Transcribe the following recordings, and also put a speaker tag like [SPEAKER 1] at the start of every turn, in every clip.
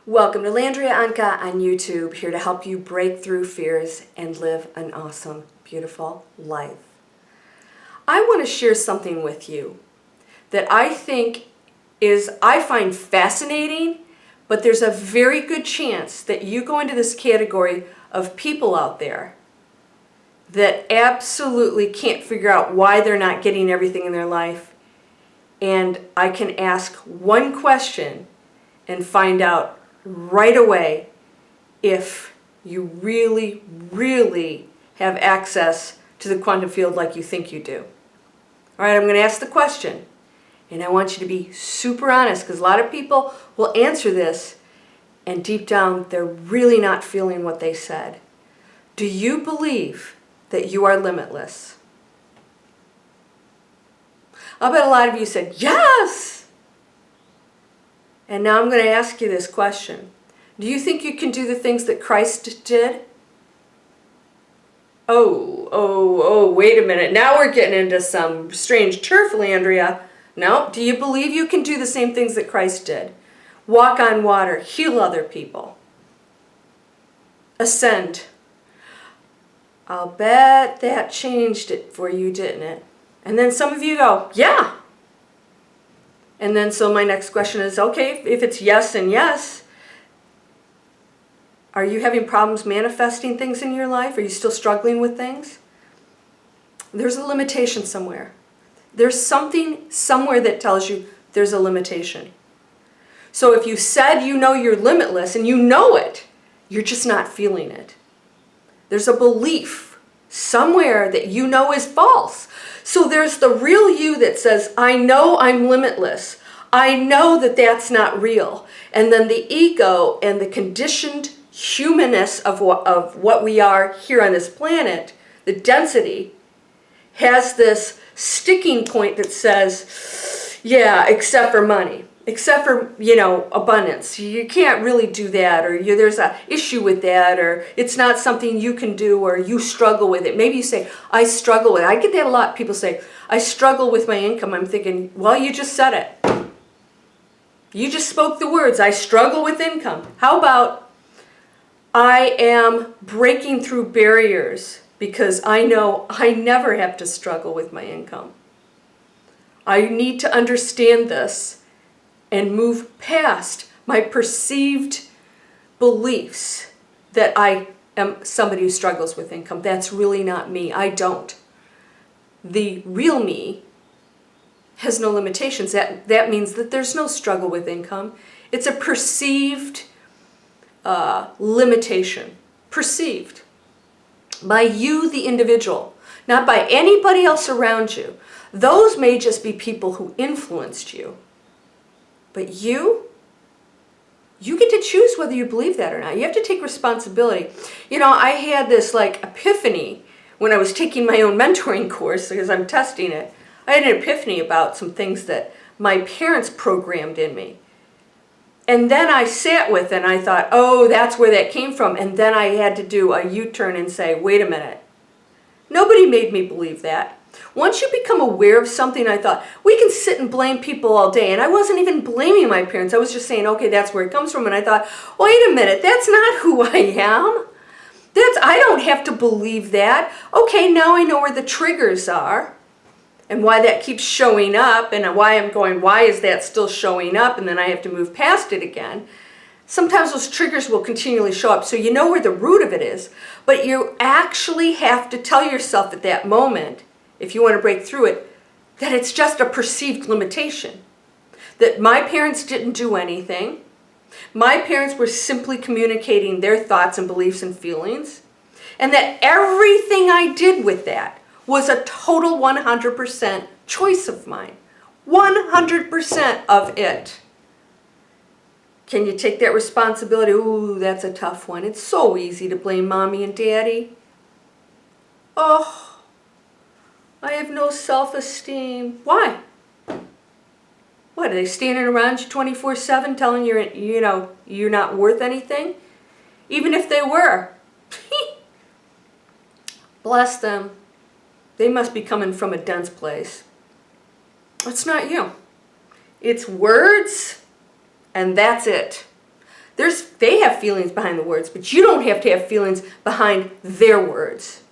[SPEAKER 1] Welcome to Landria Anca on YouTube, here to help you break through fears and live an awesome, beautiful life. I want to share something with you that I find fascinating, but there's a very good chance that you go into this category of people out there that absolutely can't figure out why they're not getting everything in their life. And I can ask one question and find out right away if you really, really have access to the quantum field like you think you do. All right, I'm going to ask the question, and I want you to be super honest, because a lot of people will answer this, and deep down, they're really not feeling what they said. Do you believe that you are limitless? I'll bet a lot of you said, yes! And now I'm going to ask you this question. Do you think you can do the things that Christ did? Oh, wait a minute. Now we're getting into some strange turf, Landria. No, do you believe you can do the same things that Christ did? Walk on water, heal other people, ascend. I'll bet that changed it for you, didn't it? And then some of you go, yeah. And then so my next question is, okay, if it's yes and yes, are you having problems manifesting things in your life? Are you still struggling with things? There's a limitation somewhere. There's something somewhere that tells you there's a limitation. So if you said you know you're limitless and you know it, you're just not feeling it. There's a belief somewhere that you know is false. So there's the real you that says, I know I'm limitless. I know that that's not real. And then the ego and the conditioned humanness of what we are here on this planet, the density, has this sticking point that says, yeah, except for money. Except for, abundance. You can't really do that, or there's an issue with that, or it's not something you can do, or you struggle with it. Maybe you say, I struggle with it. I get that a lot. People say, I struggle with my income. I'm thinking, well, you just said it. You just spoke the words, I struggle with income. How about, I am breaking through barriers because I know I never have to struggle with my income. I need to understand this and move past my perceived beliefs that I am somebody who struggles with income. That's really not me. I don't. The real me has no limitations. That means that there's no struggle with income. It's a perceived limitation. Perceived. By you, the individual, not by anybody else around you. Those may just be people who influenced you. But you get to choose whether you believe that or not. You have to take responsibility. I had this epiphany when I was taking my own mentoring course because I'm testing it. I had an epiphany about some things that my parents programmed in me. And then I sat with it and I thought, oh, that's where that came from. And then I had to do a U-turn and say, wait a minute. Nobody made me believe that. Once you become aware of something, I thought, we can sit and blame people all day. And I wasn't even blaming my parents. I was just saying, okay, that's where it comes from. And I thought, wait a minute, that's not who I am. I don't have to believe that. Okay, now I know where the triggers are and why that keeps showing up and why I'm going, why is that still showing up? And then I have to move past it again. Sometimes those triggers will continually show up. So you know where the root of it is. But you actually have to tell yourself at that moment, if you want to break through it, that it's just a perceived limitation. That my parents didn't do anything. My parents were simply communicating their thoughts and beliefs and feelings. And that everything I did with that was a total 100% choice of mine. 100% of it. Can you take that responsibility? Ooh, that's a tough one. It's so easy to blame mommy and daddy. Oh, I have no self-esteem. Why? What, are they standing around you 24/7 telling you, you're not worth anything? Even if they were. Bless them. They must be coming from a dense place. It's not you. It's words, and that's it. They have feelings behind the words, but you don't have to have feelings behind their words.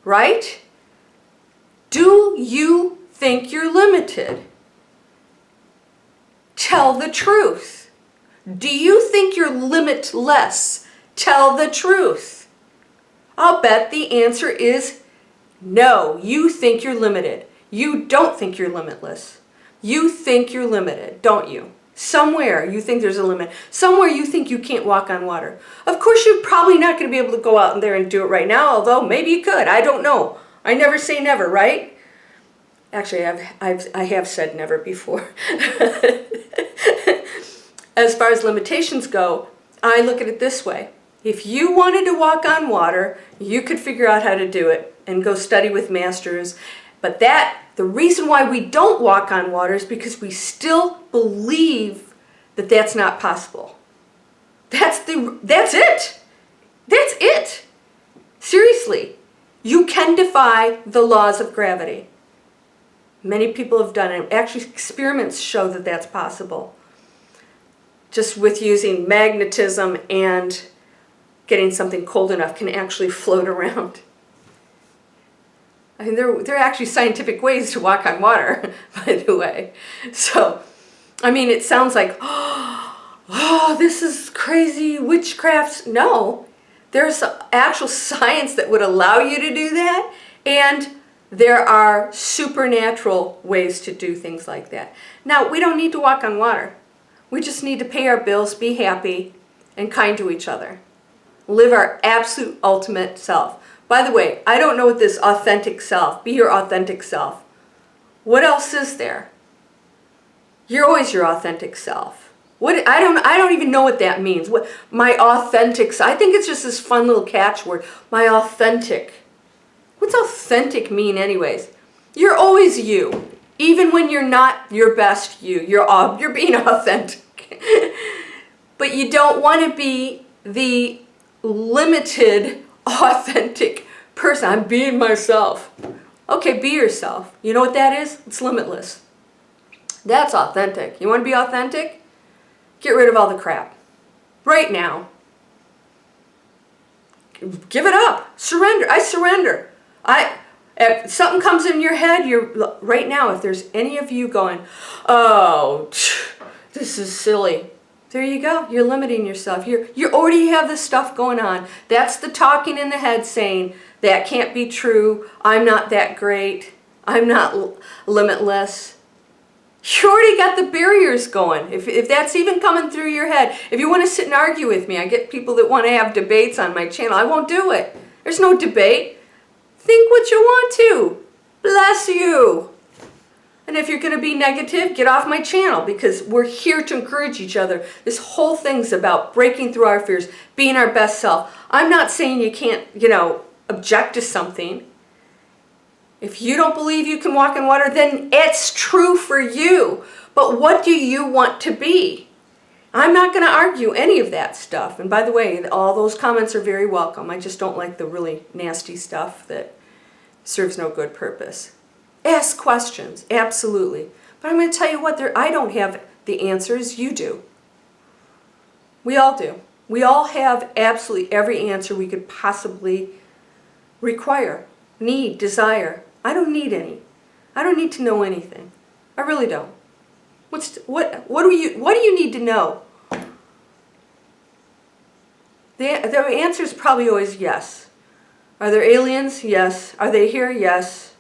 [SPEAKER 1] Right? Do you think you're limited? Tell the truth. Do you think you're limitless? Tell the truth. I'll bet the answer is no. You think you're limited. You don't think you're limitless. You think you're limited, don't you? Somewhere you think there's a limit. Somewhere you think you can't walk on water. Of course, you're probably not going to be able to go out there and do it right now, although maybe you could. I don't know. I never say never, right? Actually, I have said never before. As far as limitations go, I look at it this way. If you wanted to walk on water, you could figure out how to do it and go study with masters. But the reason why we don't walk on water is because we still believe that that's not possible. That's it. That's it. Seriously, you can defy the laws of gravity. Many people have done it. Actually, experiments show that that's possible. Just with using magnetism and getting something cold enough can actually float around. I mean, there are actually scientific ways to walk on water, by the way. So, I mean, it sounds like, oh, this is crazy witchcraft. No, there's actual science that would allow you to do that, and there are supernatural ways to do things like that. Now, we don't need to walk on water. We just need to pay our bills, be happy, and kind to each other. Live our absolute ultimate self. By the way, I don't know what this authentic self, be your authentic self. What else is there? You're always your authentic self. I don't even know what that means. What my authentic, I think it's just this fun little catchword. My authentic. What's authentic mean anyways? You're always you. Even when you're not your best you. You're being authentic. But you don't want to be the limited authentic person. I'm being myself. Okay, be yourself. You know what that is? It's limitless. That's authentic. You want to be authentic? Get rid of all the crap. Right now. Give it up. Surrender. I surrender. If something comes in your head, right now, if there's any of you going, oh, this is silly. There you go. You're limiting yourself. You already have this stuff going on. That's the talking in the head saying, that can't be true. I'm not that great. I'm not limitless. You already got the barriers going. If that's even coming through your head, if you want to sit and argue with me, I get people that want to have debates on my channel. I won't do it. There's no debate. Think what you want to. Bless you. And if you're going to be negative, get off my channel, because we're here to encourage each other. This whole thing's about breaking through our fears, being our best self. I'm not saying you can't, object to something. If you don't believe you can walk in water, then it's true for you. But what do you want to be? I'm not going to argue any of that stuff. And by the way, all those comments are very welcome. I just don't like the really nasty stuff that serves no good purpose. Ask questions, absolutely. But I'm going to tell you what, I don't have the answers, you do. We all do. We all have absolutely every answer we could possibly require, need, desire. I don't need any. I don't need to know anything. I really don't. What do you need to know? The answer is probably always yes. Are there aliens? Yes. Are they here? Yes.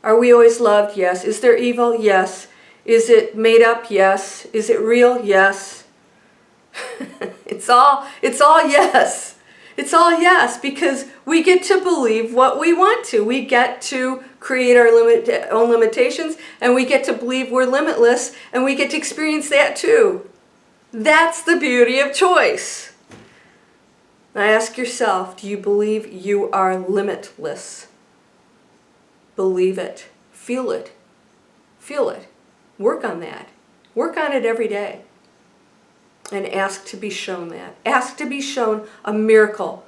[SPEAKER 1] Are we always loved? Yes. Is there evil? Yes. Is it made up? Yes. Is it real? Yes. It's all yes. It's all yes, because we get to believe what we want to. We get to create our own limitations, and we get to believe we're limitless, and we get to experience that too. That's the beauty of choice. Now ask yourself, do you believe you are limitless? Believe it. Feel it. Feel it. Work on that. Work on it every day. And ask to be shown that. Ask to be shown a miracle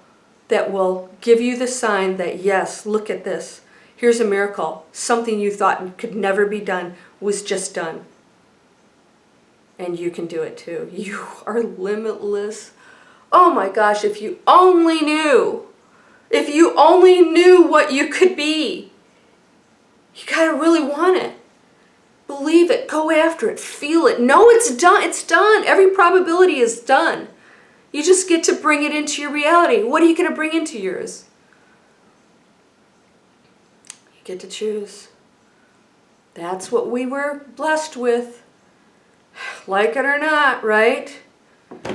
[SPEAKER 1] that will give you the sign that, yes, look at this. Here's a miracle. Something you thought could never be done was just done. And you can do it too. You are limitless. Oh my gosh, if you only knew. If you only knew what you could be. You gotta really want it. Believe it. Go after it. Feel it. Know it's done. It's done. Every probability is done. You just get to bring it into your reality. What are you going to bring into yours? You get to choose. That's what we were blessed with. Like it or not, right?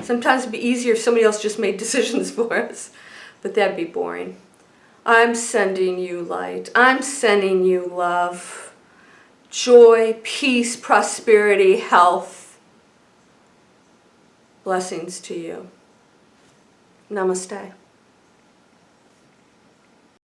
[SPEAKER 1] Sometimes it'd be easier if somebody else just made decisions for us. But that'd be boring. I'm sending you light. I'm sending you love. Joy, peace, prosperity, health. Blessings to you. Namaste.